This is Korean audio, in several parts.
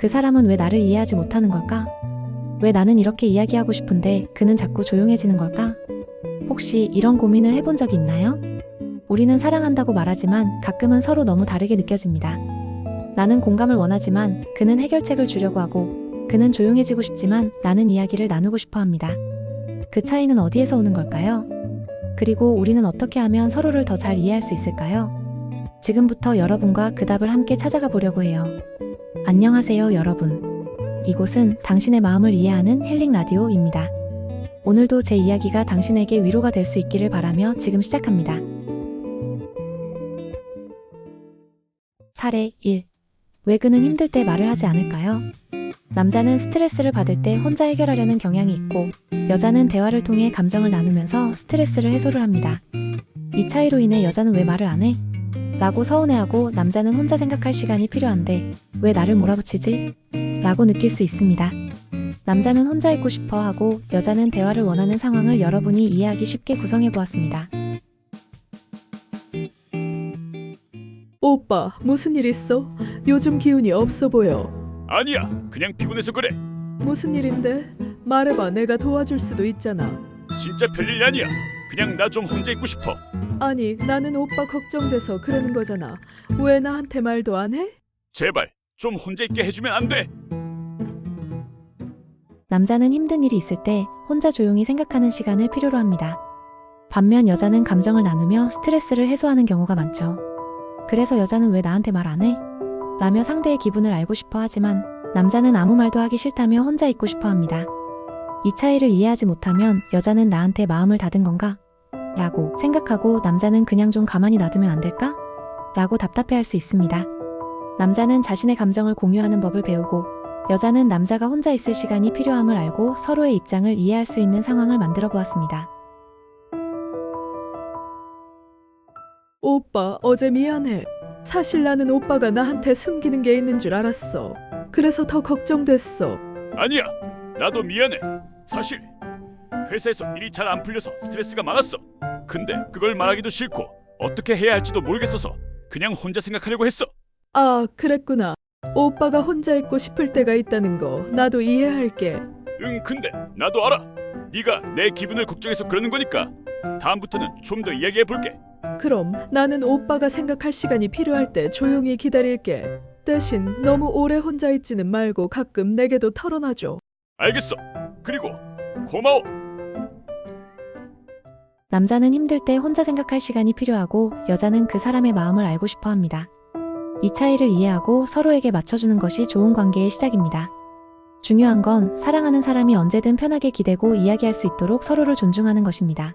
그 사람은 왜 나를 이해하지 못하는 걸까? 왜 나는 이렇게 이야기하고 싶은데 그는 자꾸 조용해지는 걸까? 혹시 이런 고민을 해본 적이 있나요? 우리는 사랑한다고 말하지만 가끔은 서로 너무 다르게 느껴집니다. 나는 공감을 원하지만 그는 해결책을 주려고 하고, 그는 조용해지고 싶지만 나는 이야기를 나누고 싶어 합니다. 그 차이는 어디에서 오는 걸까요? 그리고 우리는 어떻게 하면 서로를 더 잘 이해할 수 있을까요? 지금부터 여러분과 그 답을 함께 찾아가 보려고 해요. 안녕하세요, 여러분. 이곳은 당신의 마음을 이해하는 힐링 라디오입니다. 오늘도 제 이야기가 당신에게 위로가 될 수 있기를 바라며 지금 시작합니다. 사례 1. 왜 그는 힘들 때 말을 하지 않을까요? 남자는 스트레스를 받을 때 혼자 해결하려는 경향이 있고, 여자는 대화를 통해 감정을 나누면서 스트레스를 해소를 합니다. 이 차이로 인해 여자는 왜 말을 안 해? 라고 서운해하고, 남자는 혼자 생각할 시간이 필요한데 왜 나를 몰아붙이지? 라고 느낄 수 있습니다. 남자는 혼자 있고 싶어 하고, 여자는 대화를 원하는 상황을 여러분이 이해하기 쉽게 구성해 보았습니다. 오빠, 무슨 일 있어? 요즘 기운이 없어 보여. 아니야, 그냥 피곤해서 그래. 무슨 일인데? 말해봐, 내가 도와줄 수도 있잖아. 진짜 별일 아니야. 그냥 나 좀 혼자 있고 싶어. 아니, 나는 오빠 걱정돼서 그러는 거잖아. 왜 나한테 말도 안 해? 제발 좀 혼자 있게 해주면 안 돼? 남자는 힘든 일이 있을 때 혼자 조용히 생각하는 시간을 필요로 합니다. 반면 여자는 감정을 나누며 스트레스를 해소하는 경우가 많죠. 그래서 여자는 왜 나한테 말 안 해? 라며 상대의 기분을 알고 싶어 하지만, 남자는 아무 말도 하기 싫다며 혼자 있고 싶어 합니다. 이 차이를 이해하지 못하면 여자는 나한테 마음을 닫은 건가? 라고 생각하고, 남자는 그냥 좀 가만히 놔두면 안 될까? 라고 답답해할 수 있습니다. 남자는 자신의 감정을 공유하는 법을 배우고, 여자는 남자가 혼자 있을 시간이 필요함을 알고 서로의 입장을 이해할 수 있는 상황을 만들어 보았습니다. 오빠, 어제 미안해. 사실 나는 오빠가 나한테 숨기는 게 있는 줄 알았어. 그래서 더 걱정됐어. 아니야, 나도 미안해. 사실 회사에서 일이 잘 안 풀려서 스트레스가 많았어. 근데 그걸 말하기도 싫고 어떻게 해야 할지도 모르겠어서 그냥 혼자 생각하려고 했어. 아, 그랬구나. 오빠가 혼자 있고 싶을 때가 있다는 거 나도 이해할게. 응, 근데 나도 알아. 네가 내 기분을 걱정해서 그러는 거니까 다음부터는 좀 더 이야기해 볼게. 그럼 나는 오빠가 생각할 시간이 필요할 때 조용히 기다릴게. 대신 너무 오래 혼자 있지는 말고 가끔 내게도 털어놔줘. 알겠어. 그리고 고마워. 남자는 힘들 때 혼자 생각할 시간이 필요하고, 여자는 그 사람의 마음을 알고 싶어 합니다. 이 차이를 이해하고 서로에게 맞춰주는 것이 좋은 관계의 시작입니다. 중요한 건 사랑하는 사람이 언제든 편하게 기대고 이야기할 수 있도록 서로를 존중하는 것입니다.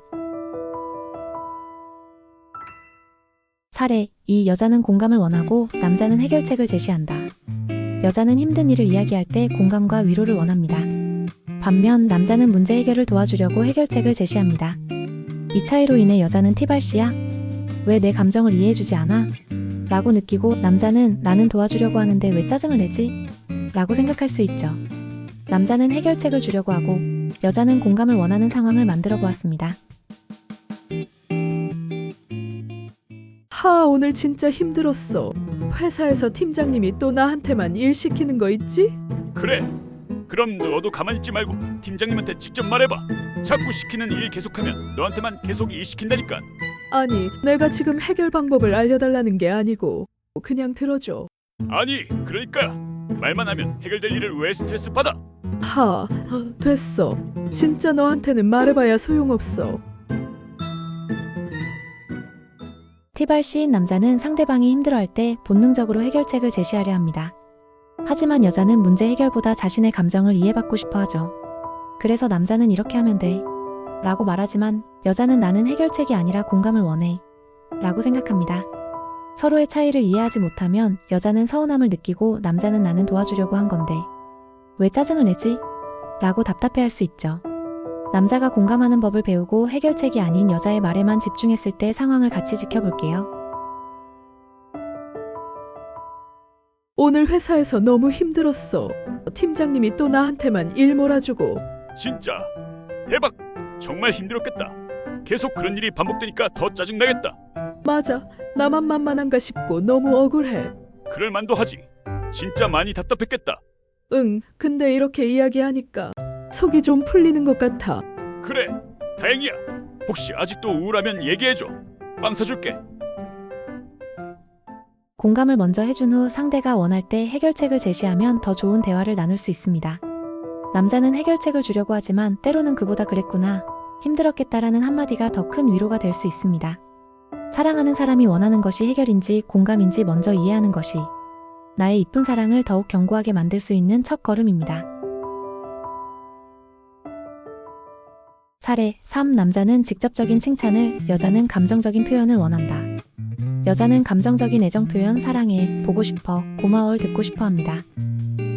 사례 2. 여자는 공감을 원하고 남자는 해결책을 제시한다. 여자는 힘든 일을 이야기할 때 공감과 위로를 원합니다. 반면 남자는 문제 해결을 도와주려고 해결책을 제시합니다. 이 차이로 인해 여자는 티발씨야? 왜 내 감정을 이해해주지 않아? 라고 느끼고, 남자는 나는 도와주려고 하는데 왜 짜증을 내지? 라고 생각할 수 있죠. 남자는 해결책을 주려고 하고, 여자는 공감을 원하는 상황을 만들어 보았습니다. 오늘 진짜 힘들었어. 회사에서 팀장님이 또 나한테만 일 시키는 거 있지? 그래. 그럼 너도 가만히 있지 말고 팀장님한테 직접 말해봐. 자꾸 시키는 일 계속하면 너한테만 계속 일 시킨다니까. 아니, 내가 지금 해결 방법을 알려달라는 게 아니고 그냥 들어줘. 아니, 그러니까 말만 하면 해결될 일을 왜 스트레스 받아? 됐어. 진짜 너한테는 말해봐야 소용없어. 티발씨인 남자는 상대방이 힘들어할 때 본능적으로 해결책을 제시하려 합니다. 하지만 여자는 문제 해결보다 자신의 감정을 이해받고 싶어 하죠. 그래서 남자는 이렇게 하면 돼 라고 말하지만, 여자는 나는 해결책이 아니라 공감을 원해 라고 생각합니다. 서로의 차이를 이해하지 못하면 여자는 서운함을 느끼고, 남자는 나는 도와주려고 한 건데 왜 짜증을 내지? 라고 답답해할 수 있죠. 남자가 공감하는 법을 배우고 해결책이 아닌 여자의 말에만 집중했을 때 상황을 같이 지켜볼게요. 오늘 회사에서 너무 힘들었어. 팀장님이 또 나한테만 일 몰아주고. 진짜 대박. 정말 힘들었겠다. 계속 그런 일이 반복되니까 더 짜증나겠다. 맞아. 나만 만만한가 싶고 너무 억울해. 그럴 만도 하지. 진짜 많이 답답했겠다. 응, 근데 이렇게 이야기하니까 속이 좀 풀리는 것 같아. 그래, 다행이야. 혹시 아직도 우울하면 얘기해줘. 빵 사줄게. 공감을 먼저 해준 후 상대가 원할 때 해결책을 제시하면 더 좋은 대화를 나눌 수 있습니다. 남자는 해결책을 주려고 하지만 때로는 그보다 그랬구나, 힘들었겠다라는 한마디가 더 큰 위로가 될 수 있습니다. 사랑하는 사람이 원하는 것이 해결인지 공감인지 먼저 이해하는 것이 나의 이쁜 사랑을 더욱 견고하게 만들 수 있는 첫 걸음입니다. 사례 3. 남자는 직접적인 칭찬을, 여자는 감정적인 표현을 원한다. 여자는 감정적인 애정 표현, 사랑해, 보고 싶어, 고마워를 듣고 싶어 합니다.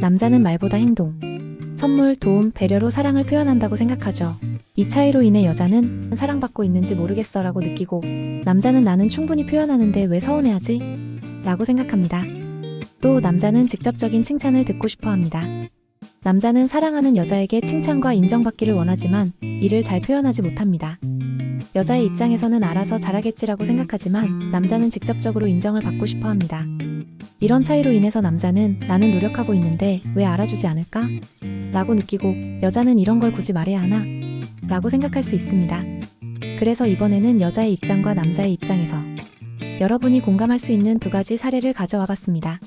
남자는 말보다 행동, 선물, 도움, 배려로 사랑을 표현한다고 생각하죠. 이 차이로 인해 여자는 사랑받고 있는지 모르겠어 라고 느끼고, 남자는 나는 충분히 표현하는데 왜 서운해하지? 라고 생각합니다. 또 남자는 직접적인 칭찬을 듣고 싶어 합니다. 남자는 사랑하는 여자에게 칭찬과 인정받기를 원하지만 이를 잘 표현하지 못합니다. 여자의 입장에서는 알아서 잘하겠지라고 생각하지만 남자는 직접적으로 인정을 받고 싶어 합니다. 이런 차이로 인해서 남자는 나는 노력하고 있는데 왜 알아주지 않을까? 라고 느끼고, 여자는 이런 걸 굳이 말해야 하나? 라고 생각할 수 있습니다. 그래서 이번에는 여자의 입장과 남자의 입장에서 여러분이 공감할 수 있는 두 가지 사례를 가져와 봤습니다.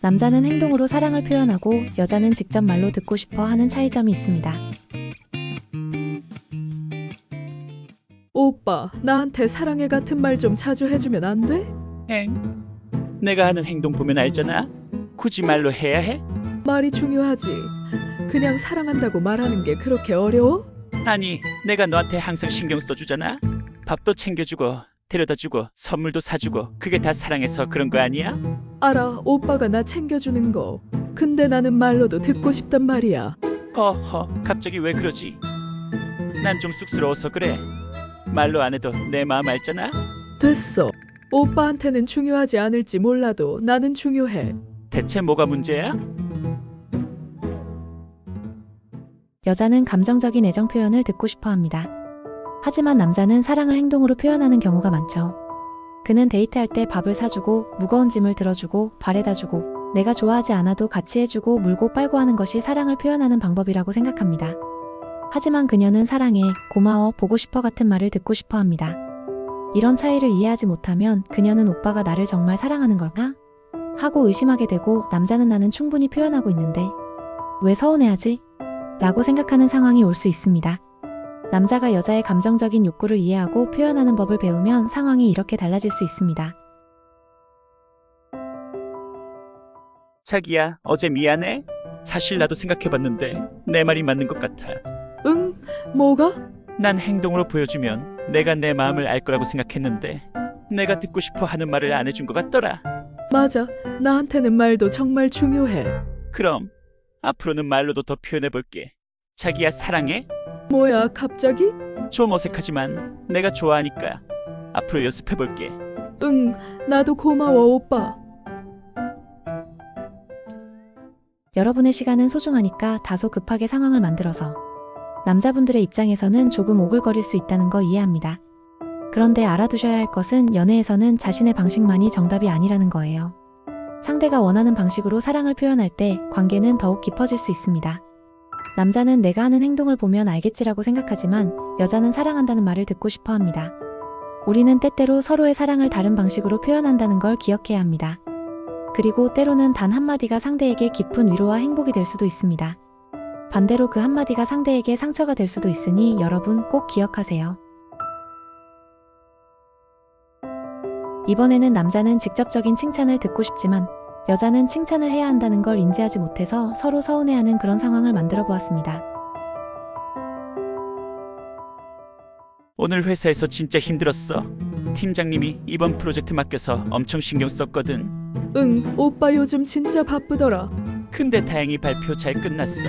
남자는 행동으로 사랑을 표현하고 여자는 직접 말로 듣고 싶어 하는 차이점이 있습니다. 오빠, 나한테 사랑해 같은 말 좀 자주 해주면 안 돼? 엥? 내가 하는 행동 보면 알잖아. 굳이 말로 해야 해? 말이 중요하지. 그냥 사랑한다고 말하는 게 그렇게 어려워? 아니, 내가 너한테 항상 신경 써주잖아. 밥도 챙겨주고 데려다주고 선물도 사주고, 그게 다 사랑해서 그런 거 아니야? 알아, 오빠가 나 챙겨주는 거. 근데 나는 말로도 듣고 싶단 말이야. 허허, 갑자기 왜 그러지? 난 좀 쑥스러워서 그래. 말로 안 해도 내 마음 알잖아. 됐어. 오빠한테는 중요하지 않을지 몰라도 나는 중요해. 대체 뭐가 문제야? 여자는 감정적인 애정 표현을 듣고 싶어 합니다. 하지만 남자는 사랑을 행동으로 표현하는 경우가 많죠. 그는 데이트할 때 밥을 사주고, 무거운 짐을 들어주고, 바래다주고, 내가 좋아하지 않아도 같이 해주고, 물고 빨고 하는 것이 사랑을 표현하는 방법이라고 생각합니다. 하지만 그녀는 사랑해, 고마워, 보고 싶어 같은 말을 듣고 싶어 합니다. 이런 차이를 이해하지 못하면 그녀는 오빠가 나를 정말 사랑하는 걸까? 하고 의심하게 되고, 남자는 나는 충분히 표현하고 있는데 왜 서운해하지? 라고 생각하는 상황이 올 수 있습니다. 남자가 여자의 감정적인 욕구를 이해하고 표현하는 법을 배우면 상황이 이렇게 달라질 수 있습니다. 자기야, 어제 미안해. 사실 나도 생각해봤는데 내 말이 맞는 것 같아. 응? 뭐가? 난 행동으로 보여주면 내가 내 마음을 알 거라고 생각했는데 내가 듣고 싶어 하는 말을 안 해준 것 같더라. 맞아. 나한테는 말도 정말 중요해. 그럼 앞으로는 말로도 더 표현해볼게. 자기야, 사랑해? 뭐야, 갑자기? 좀 어색하지만 내가 좋아하니까 앞으로 연습해볼게. 응, 나도 고마워, 오빠. 여러분의 시간은 소중하니까 다소 급하게 상황을 만들어서 남자분들의 입장에서는 조금 오글거릴 수 있다는 거 이해합니다. 그런데 알아두셔야 할 것은 연애에서는 자신의 방식만이 정답이 아니라는 거예요. 상대가 원하는 방식으로 사랑을 표현할 때 관계는 더욱 깊어질 수 있습니다. 남자는 내가 하는 행동을 보면 알겠지라고 생각하지만 여자는 사랑한다는 말을 듣고 싶어 합니다. 우리는 때때로 서로의 사랑을 다른 방식으로 표현한다는 걸 기억해야 합니다. 그리고 때로는 단 한마디가 상대에게 깊은 위로와 행복이 될 수도 있습니다. 반대로 그 한마디가 상대에게 상처가 될 수도 있으니 여러분 꼭 기억하세요. 이번에는 남자는 직접적인 칭찬을 듣고 싶지만 여자는 칭찬을 해야 한다는 걸 인지하지 못해서 서로 서운해하는 그런 상황을 만들어 보았습니다. 오늘 회사에서 진짜 힘들었어. 팀장님이 이번 프로젝트 맡겨서 엄청 신경 썼거든. 응, 오빠 요즘 진짜 바쁘더라. 근데 다행히 발표 잘 끝났어.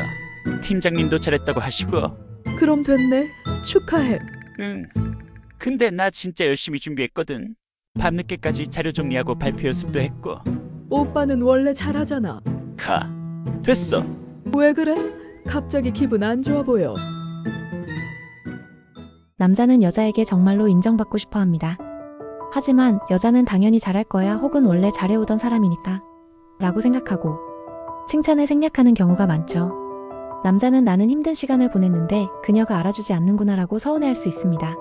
팀장님도 잘했다고 하시고. 그럼 됐네. 축하해. 응. 근데 나 진짜 열심히 준비했거든. 밤늦게까지 자료 정리하고 발표 연습도 했고. 오빠는 원래 잘하잖아. 됐어. 왜 그래? 갑자기 기분 안 좋아 보여. 남자는 여자에게 정말로 인정받고 싶어 합니다. 하지만 여자는 당연히 잘할 거야 혹은 원래 잘해오던 사람이니까 라고 생각하고 칭찬을 생략하는 경우가 많죠. 남자는 나는 힘든 시간을 보냈는데 그녀가 알아주지 않는구나라고 서운해할 수 있습니다.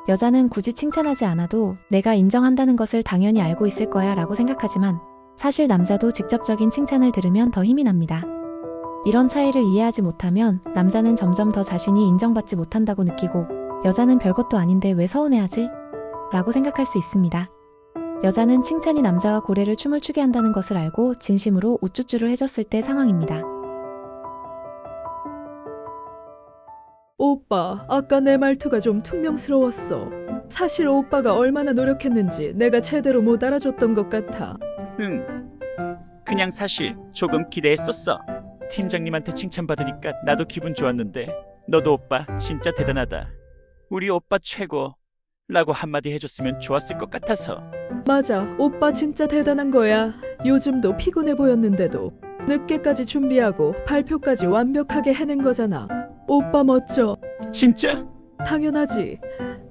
여자는 굳이 칭찬하지 않아도 내가 인정한다는 것을 당연히 알고 있을 거야 라고 생각하지만 사실 남자도 직접적인 칭찬을 들으면 더 힘이 납니다. 이런 차이를 이해하지 못하면 남자는 점점 더 자신이 인정받지 못한다고 느끼고 여자는 별것도 아닌데 왜 서운해하지? 라고 생각할 수 있습니다. 여자는 칭찬이 남자와 고래를 춤을 추게 한다는 것을 알고 진심으로 우쭈쭈를 해줬을 때 상황입니다. 오빠, 아까 내 말투가 좀 퉁명스러웠어. 사실 오빠가 얼마나 노력했는지 내가 제대로 못 알아줬던 것 같아. 응. 그냥 사실 조금 기대했었어. 팀장님한테 칭찬받으니까 나도 기분 좋았는데 너도 오빠 진짜 대단하다. 우리 오빠 최고. 라고 한마디 해줬으면 좋았을 것 같아서. 맞아, 오빠 진짜 대단한 거야. 요즘도 피곤해 보였는데도 늦게까지 준비하고 발표까지 완벽하게 해낸 거잖아. 오빠 멋져. 진짜? 당연하지.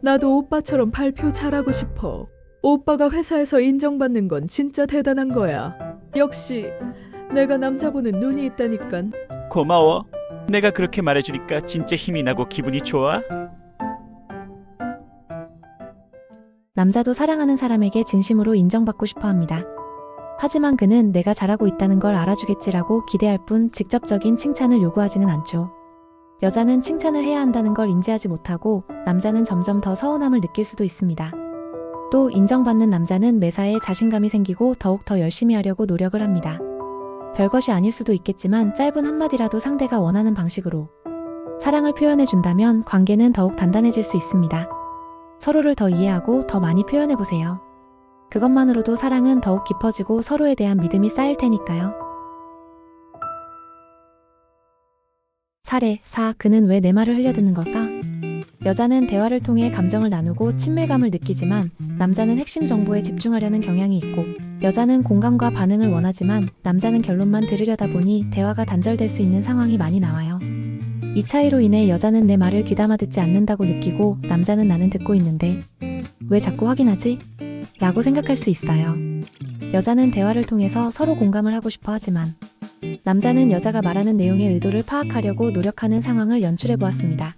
나도 오빠처럼 발표 잘하고 싶어. 오빠가 회사에서 인정받는 건 진짜 대단한 거야. 역시 내가 남자 보는 눈이 있다니깐. 고마워. 내가 그렇게 말해주니까 진짜 힘이 나고 기분이 좋아. 남자도 사랑하는 사람에게 진심으로 인정받고 싶어 합니다. 하지만 그는 내가 잘하고 있다는 걸 알아주겠지라고 기대할 뿐 직접적인 칭찬을 요구하지는 않죠. 여자는 칭찬을 해야 한다는 걸 인지하지 못하고 남자는 점점 더 서운함을 느낄 수도 있습니다. 또 인정받는 남자는 매사에 자신감이 생기고 더욱 더 열심히 하려고 노력을 합니다. 별것이 아닐 수도 있겠지만 짧은 한마디라도 상대가 원하는 방식으로 사랑을 표현해준다면 관계는 더욱 단단해질 수 있습니다. 서로를 더 이해하고 더 많이 표현해보세요. 그것만으로도 사랑은 더욱 깊어지고 서로에 대한 믿음이 쌓일 테니까요. 사례 4. 그는 왜 내 말을 흘려듣는 걸까? 여자는 대화를 통해 감정을 나누고 친밀감을 느끼지만 남자는 핵심 정보에 집중하려는 경향이 있고 여자는 공감과 반응을 원하지만 남자는 결론만 들으려다 보니 대화가 단절될 수 있는 상황이 많이 나와요. 이 차이로 인해 여자는 내 말을 귀담아 듣지 않는다고 느끼고 남자는 나는 듣고 있는데 왜 자꾸 확인하지? 라고 생각할 수 있어요. 여자는 대화를 통해서 서로 공감을 하고 싶어 하지만 남자는 여자가 말하는 내용의 의도를 파악하려고 노력하는 상황을 연출해 보았습니다.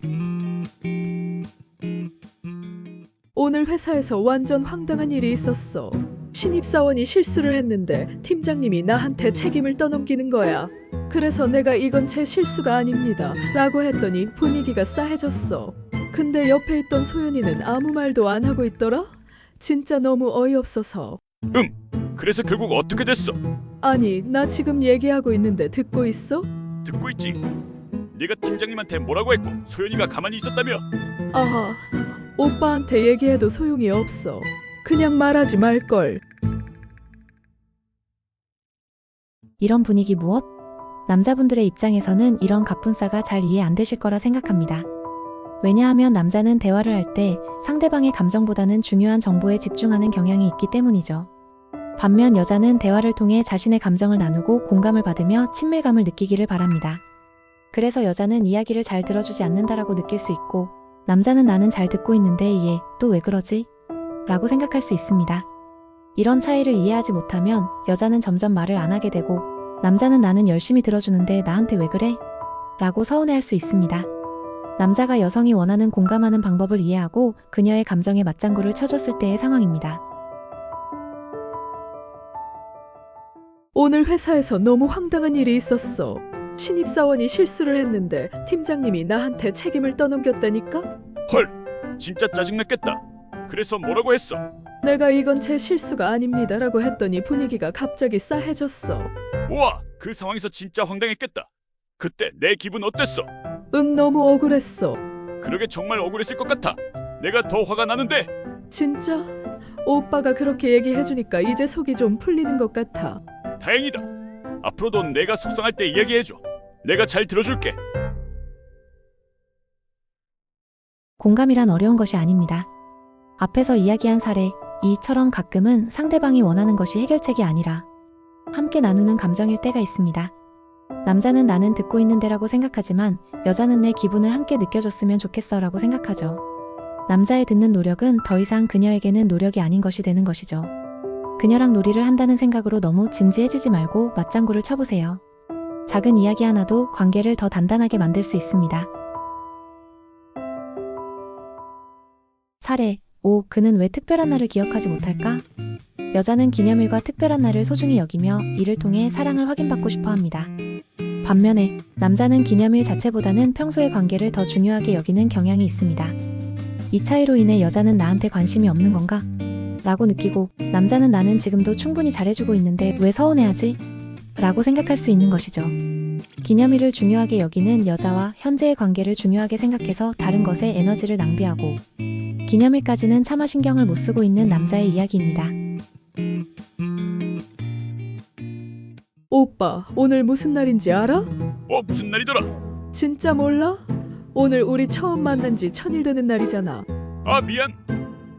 오늘 회사에서 완전 황당한 일이 있었어. 신입사원이 실수를 했는데 팀장님이 나한테 책임을 떠넘기는 거야. 그래서 내가 이건 제 실수가 아닙니다 라고 했더니 분위기가 싸해졌어. 근데 옆에 있던 소연이는 아무 말도 안 하고 있더라? 진짜 너무 어이없어서. 그래서 결국 어떻게 됐어? 아니, 나 지금 얘기하고 있는데 듣고 있어? 듣고 있지. 네가 팀장님한테 뭐라고 했고 소연이가 가만히 있었다며? 아하, 오빠한테 얘기해도 소용이 없어. 그냥 말하지 말걸. 이런 분위기 무엇? 남자분들의 입장에서는 이런 갑분싸가 잘 이해 안 되실 거라 생각합니다. 왜냐하면 남자는 대화를 할 때 상대방의 감정보다는 중요한 정보에 집중하는 경향이 있기 때문이죠. 반면 여자는 대화를 통해 자신의 감정을 나누고 공감을 받으며 친밀감을 느끼기를 바랍니다. 그래서 여자는 이야기를 잘 들어주지 않는다라고 느낄 수 있고 남자는 나는 잘 듣고 있는데 얘 또 왜 그러지? 라고 생각할 수 있습니다. 이런 차이를 이해하지 못하면 여자는 점점 말을 안 하게 되고 남자는 나는 열심히 들어주는데 나한테 왜 그래? 라고 서운해할 수 있습니다. 남자가 여성이 원하는 공감하는 방법을 이해하고 그녀의 감정에 맞장구를 쳐줬을 때의 상황입니다. 오늘 회사에서 너무 황당한 일이 있었어. 신입사원이 실수를 했는데 팀장님이 나한테 책임을 떠넘겼다니까? 헐, 진짜 짜증났겠다. 그래서 뭐라고 했어? 내가 이건 제 실수가 아닙니다 라고 했더니 분위기가 갑자기 싸해졌어. 우와, 그 상황에서 진짜 황당했겠다. 그때 내 기분 어땠어? 응, 너무 억울했어. 그러게 정말 억울했을 것 같아. 내가 더 화가 나는데. 진짜? 오빠가 그렇게 얘기해주니까 이제 속이 좀 풀리는 것 같아. 다행이다. 앞으로도 내가 속상할 때 이야기해줘. 내가 잘 들어줄게. 공감이란 어려운 것이 아닙니다. 앞에서 이야기한 사례, 이처럼 가끔은 상대방이 원하는 것이 해결책이 아니라 함께 나누는 감정일 때가 있습니다. 남자는 나는 듣고 있는데라고 생각하지만 여자는 내 기분을 함께 느껴줬으면 좋겠어 라고 생각하죠. 남자의 듣는 노력은 더 이상 그녀에게는 노력이 아닌 것이 되는 것이죠. 그녀랑 놀이를 한다는 생각으로 너무 진지해지지 말고 맞장구를 쳐보세요. 작은 이야기 하나도 관계를 더 단단하게 만들 수 있습니다. 사례 5. 그는 왜 특별한 날을 기억하지 못할까? 여자는 기념일과 특별한 날을 소중히 여기며 이를 통해 사랑을 확인받고 싶어 합니다. 반면에 남자는 기념일 자체보다는 평소의 관계를 더 중요하게 여기는 경향이 있습니다. 이 차이로 인해 여자는 나한테 관심이 없는 건가? 라고 느끼고 남자는 나는 지금도 충분히 잘해주고 있는데 왜 서운해하지? 라고 생각할 수 있는 것이죠. 기념일을 중요하게 여기는 여자와 현재의 관계를 중요하게 생각해서 다른 것에 에너지를 낭비하고 기념일까지는 차마 신경을 못 쓰고 있는 남자의 이야기입니다. 오빠, 오늘 무슨 날인지 알아? 무슨 날이더라? 진짜 몰라? 오늘 우리 처음 만난 지 1000일 되는 날이잖아. 미안.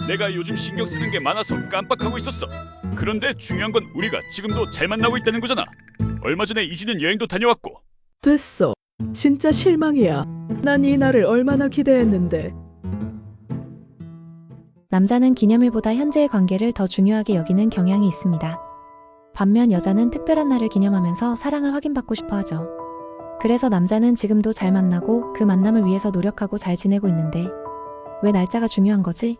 내가 요즘 신경 쓰는 게 많아서 깜빡하고 있었어. 그런데 중요한 건 우리가 지금도 잘 만나고 있다는 거잖아. 얼마 전에 이주년 여행도 다녀왔고. 됐어. 진짜 실망이야. 난 이 날을 얼마나 기대했는데. 남자는 기념일보다 현재의 관계를 더 중요하게 여기는 경향이 있습니다. 반면 여자는 특별한 날을 기념하면서 사랑을 확인받고 싶어 하죠. 그래서 남자는 지금도 잘 만나고 그 만남을 위해서 노력하고 잘 지내고 있는데 왜 날짜가 중요한 거지?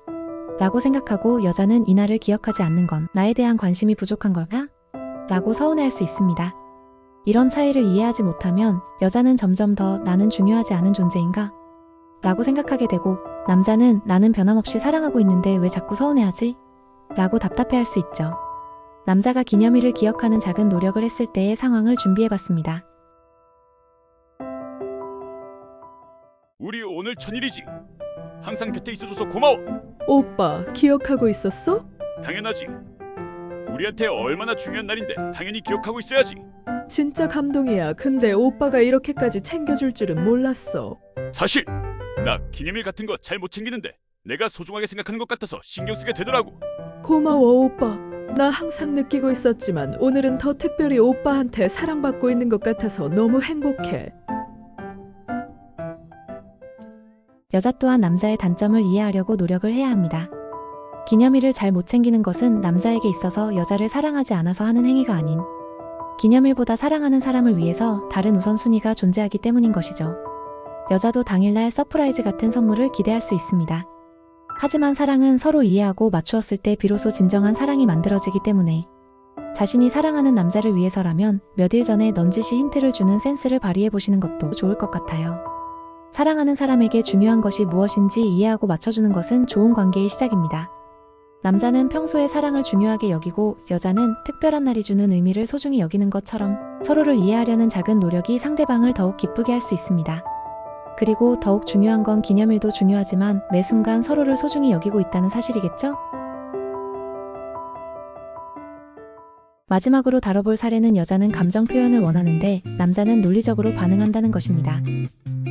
라고 생각하고 여자는 이 날을 기억하지 않는 건 나에 대한 관심이 부족한 걸까? 라고 서운해할 수 있습니다. 이런 차이를 이해하지 못하면 여자는 점점 더 나는 중요하지 않은 존재인가? 라고 생각하게 되고 남자는 나는 변함없이 사랑하고 있는데 왜 자꾸 서운해하지? 라고 답답해할 수 있죠. 남자가 기념일을 기억하는 작은 노력을 했을 때의 상황을 준비해봤습니다. 우리 오늘 1000일이지. 항상 곁에 있어줘서 고마워. 오빠, 기억하고 있었어? 당연하지. 우리한테 얼마나 중요한 날인데 당연히 기억하고 있어야지. 진짜 감동이야. 근데 오빠가 이렇게까지 챙겨줄 줄은 몰랐어. 사실 나 기념일 같은 거 잘 못 챙기는데 내가 소중하게 생각하는 것 같아서 신경 쓰게 되더라고. 고마워, 오빠. 나 항상 느끼고 있었지만 오늘은 더 특별히 오빠한테 사랑받고 있는 것 같아서 너무 행복해. 여자 또한 남자의 단점을 이해하려고 노력을 해야 합니다. 기념일을 잘 못 챙기는 것은 남자에게 있어서 여자를 사랑하지 않아서 하는 행위가 아닌 기념일보다 사랑하는 사람을 위해서 다른 우선순위가 존재하기 때문인 것이죠. 여자도 당일날 서프라이즈 같은 선물을 기대할 수 있습니다. 하지만 사랑은 서로 이해하고 맞추었을 때 비로소 진정한 사랑이 만들어지기 때문에 자신이 사랑하는 남자를 위해서라면 몇 일 전에 넌지시 힌트를 주는 센스를 발휘해보시는 것도 좋을 것 같아요. 사랑하는 사람에게 중요한 것이 무엇인지 이해하고 맞춰주는 것은 좋은 관계의 시작입니다. 남자는 평소에 사랑을 중요하게 여기고 여자는 특별한 날이 주는 의미를 소중히 여기는 것처럼 서로를 이해하려는 작은 노력이 상대방을 더욱 기쁘게 할 수 있습니다. 그리고 더욱 중요한 건 기념일도 중요하지만 매 순간 서로를 소중히 여기고 있다는 사실이겠죠? 마지막으로 다뤄볼 사례는 여자는 감정 표현을 원하는데 남자는 논리적으로 반응한다는 것입니다.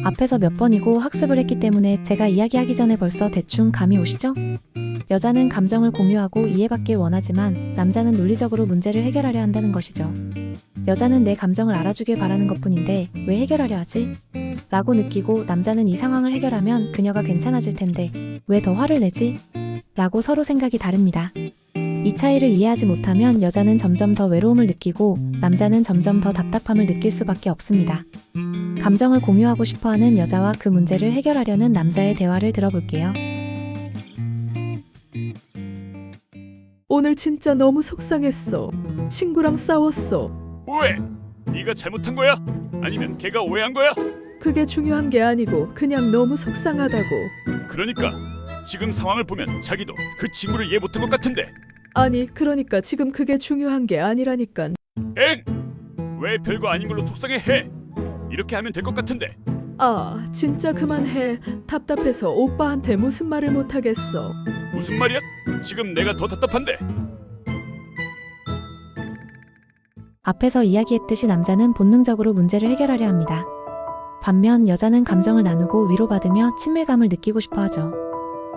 앞에서 몇 번이고 학습을 했기 때문에 제가 이야기하기 전에 벌써 대충 감이 오시죠? 여자는 감정을 공유하고 이해받길 원하지만 남자는 논리적으로 문제를 해결하려 한다는 것이죠. 여자는 내 감정을 알아주길 바라는 것뿐인데 왜 해결하려 하지? 라고 느끼고 남자는 이 상황을 해결하면 그녀가 괜찮아질 텐데 왜 더 화를 내지? 라고 서로 생각이 다릅니다. 이 차이를 이해하지 못하면 여자는 점점 더 외로움을 느끼고 남자는 점점 더 답답함을 느낄 수밖에 없습니다. 감정을 공유하고 싶어하는 여자와 그 문제를 해결하려는 남자의 대화를 들어볼게요. 오늘 진짜 너무 속상했어. 친구랑 싸웠어. 왜? 네가 잘못한 거야? 아니면 걔가 오해한 거야? 그게 중요한 게 아니고 그냥 너무 속상하다고. 그러니까 지금 상황을 보면 자기도 그 친구를 이해 못한 것 같은데. 아니, 그러니까 지금 그게 중요한 게 아니라니까. 엥! 왜 별거 아닌 걸로 속상해해? 이렇게 하면 될 것 같은데. 아, 진짜 그만해. 답답해서 오빠한테 무슨 말을 못하겠어. 무슨 말이야? 지금 내가 더 답답한데. 앞에서 이야기했듯이 남자는 본능적으로 문제를 해결하려 합니다. 반면 여자는 감정을 나누고 위로받으며 친밀감을 느끼고 싶어 하죠.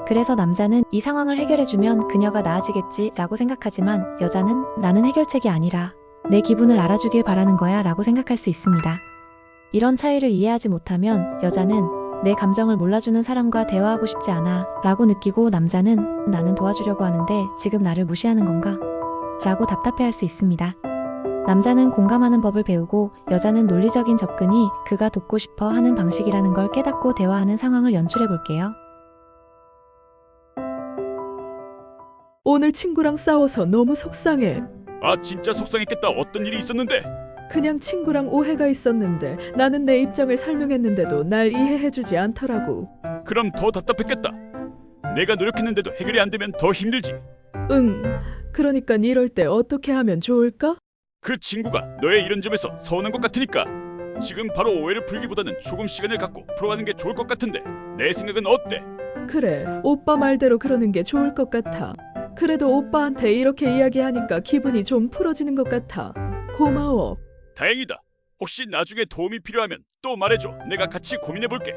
그래서 남자는 이 상황을 해결해주면 그녀가 나아지겠지 라고 생각하지만 여자는 나는 해결책이 아니라 내 기분을 알아주길 바라는 거야 라고 생각할 수 있습니다. 이런 차이를 이해하지 못하면 여자는 내 감정을 몰라주는 사람과 대화하고 싶지 않아 라고 느끼고 남자는 나는 도와주려고 하는데 지금 나를 무시하는 건가? 라고 답답해할 수 있습니다. 남자는 공감하는 법을 배우고 여자는 논리적인 접근이 그가 돕고 싶어 하는 방식이라는 걸 깨닫고 대화하는 상황을 연출해 볼게요. 오늘 친구랑 싸워서 너무 속상해. 아 진짜 속상했겠다. 어떤 일이 있었는데? 그냥 친구랑 오해가 있었는데 나는 내 입장을 설명했는데도 날 이해해주지 않더라고. 그럼 더 답답했겠다. 내가 노력했는데도 해결이 안 되면 더 힘들지. 응, 그러니까 이럴 때 어떻게 하면 좋을까? 그 친구가 너의 이런 점에서 서운한 것 같으니까 지금 바로 오해를 풀기보다는 조금 시간을 갖고 풀어가는 게 좋을 것 같은데 내 생각은 어때? 그래, 오빠 말대로 그러는 게 좋을 것 같아. 그래도 오빠한테 이렇게 이야기하니까 기분이 좀 풀어지는 것 같아. 고마워. 다행이다. 혹시 나중에 도움이 필요하면 또 말해줘. 내가 같이 고민해볼게.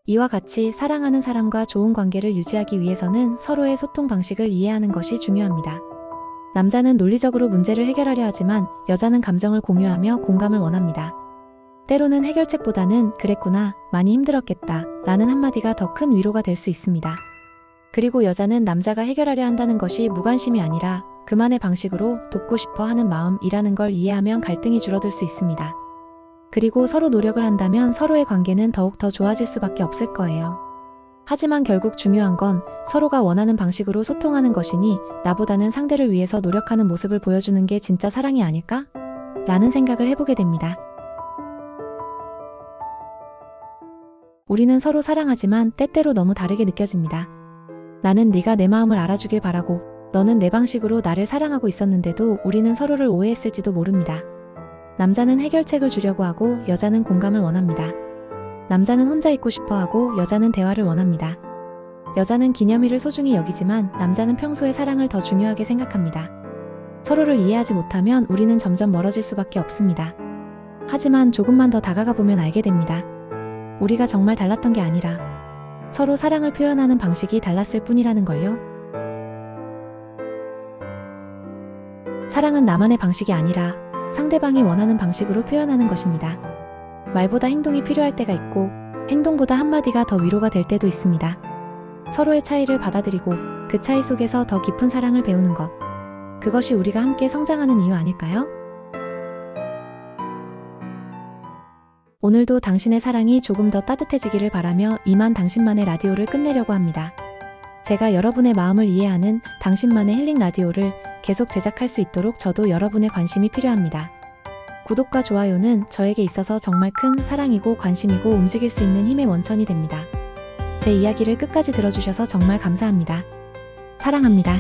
이와 같이 사랑하는 사람과 좋은 관계를 유지하기 위해서는 서로의 소통 방식을 이해하는 것이 중요합니다. 남자는 논리적으로 문제를 해결하려 하지만 여자는 감정을 공유하며 공감을 원합니다. 때로는 해결책보다는 그랬구나, 많이 힘들었겠다 라는 한마디가 더 큰 위로가 될 수 있습니다. 그리고 여자는 남자가 해결하려 한다는 것이 무관심이 아니라 그만의 방식으로 돕고 싶어 하는 마음이라는 걸 이해하면 갈등이 줄어들 수 있습니다. 그리고 서로 노력을 한다면 서로의 관계는 더욱 더 좋아질 수밖에 없을 거예요. 하지만 결국 중요한 건 서로가 원하는 방식으로 소통하는 것이니 나보다는 상대를 위해서 노력하는 모습을 보여주는 게 진짜 사랑이 아닐까? 라는 생각을 해보게 됩니다. 우리는 서로 사랑하지만 때때로 너무 다르게 느껴집니다. 나는 네가 내 마음을 알아주길 바라고 너는 내 방식으로 나를 사랑하고 있었는데도 우리는 서로를 오해했을지도 모릅니다. 남자는 해결책을 주려고 하고 여자는 공감을 원합니다. 남자는 혼자 있고 싶어 하고 여자는 대화를 원합니다. 여자는 기념일을 소중히 여기지만 남자는 평소에 사랑을 더 중요하게 생각합니다. 서로를 이해하지 못하면 우리는 점점 멀어질 수밖에 없습니다. 하지만 조금만 더 다가가 보면 알게 됩니다. 우리가 정말 달랐던 게 아니라 서로 사랑을 표현하는 방식이 달랐을 뿐이라는 걸요. 사랑은 나만의 방식이 아니라 상대방이 원하는 방식으로 표현하는 것입니다. 말보다 행동이 필요할 때가 있고 행동보다 한마디가 더 위로가 될 때도 있습니다. 서로의 차이를 받아들이고 그 차이 속에서 더 깊은 사랑을 배우는 것. 그것이 우리가 함께 성장하는 이유 아닐까요? 오늘도 당신의 사랑이 조금 더 따뜻해지기를 바라며 이만 당신만의 라디오를 끝내려고 합니다. 제가 여러분의 마음을 이해하는 당신만의 힐링 라디오를 계속 제작할 수 있도록 저도 여러분의 관심이 필요합니다. 구독과 좋아요는 저에게 있어서 정말 큰 사랑이고 관심이고 움직일 수 있는 힘의 원천이 됩니다. 제 이야기를 끝까지 들어주셔서 정말 감사합니다. 사랑합니다.